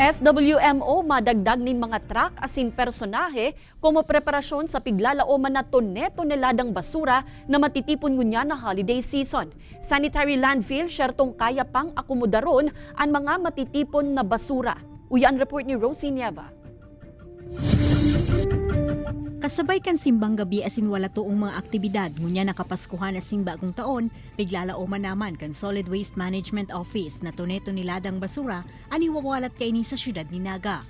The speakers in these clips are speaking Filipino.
SWMO madagdag nin mga truck asin personahe como preparasyon sa piglalaoman na tonne-toneladang basura na matitipon ngunya na holiday season. Sanitary landfill syertong kaya pang akomodaron ang mga matitipon na basura. Uyan report ni Rosie Nieva. Kasabay kan simbang gabi asin wala tuong mga aktibidad ngunya nakapaskuhan asin bagong taon, piglalauman naman kan Solid Waste Management Office na tonne-toneladang basura ani wawalat kaini sa syudad ni Naga.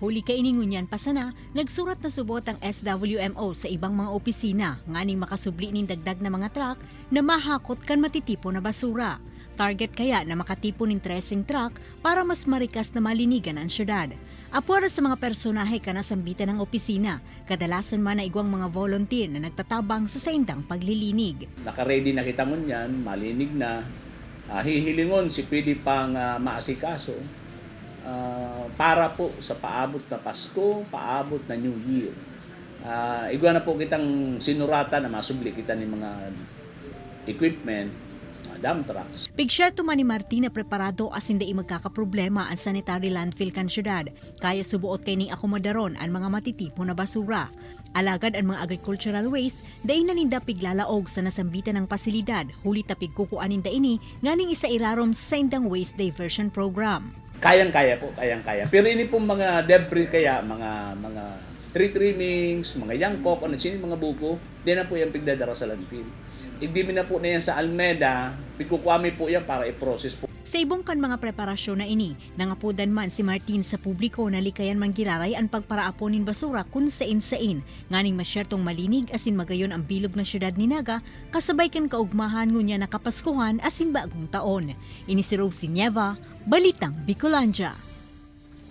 Huli kaini ngunyan pasana, nagsurat na subot ang SWMO sa ibang mga opisina nganing makasubli ning dagdag na mga truck na mahakot kan matitipo na basura. Target kaya na makatipon ng tracing truck para mas marikas na malinigan ang syudad. Apura sa mga personahe ka na sambitan ng opisina, kadalasan man na igwang mga volunteer na nagtatabang sa saindang paglilinig. Naka-ready na kita ngunyan, malinig na, hihilingon si pwede pang maasikaso para po sa paabot na Pasko, paabot na New Year. Igwa na po kitang sinurata na masubli kita ng mga equipment, dump trucks. Pigshare tuman ni Martina preparado asin dai magkakaproblema ang sanitary landfill kan syudad. Kaya subuot kay ning akomodaron ang mga matitipo na basura. Alagad ang mga agricultural waste dai naninda piglalaog sa nasambitan ng pasilidad. Huli ta pigkukuanin da ini nganing isa irarom sa indang waste diversion program. Kayang-kaya po, kayang-kaya. Pero ini pong mga debris kaya, mga tree trimmings, mga yangkok, mga buko, di na po yan pigdadara sa landfill. Hindi na po na yan sa Almeda, pikukwami po yan para i-process po. Sa ibong kan mga preparasyon na ini, nangapudan man si Martin sa publiko na likayan man giraray ang pagparaaponin basura kun sain-sain. Nganing masyertong malinig asin magayon ang bilog na syudad ni Naga, kasabay kan kaugmahan ngunya nakapaskuhan asin bagong taon. Ini si Rosie Nieva, Balitang Bicolandia.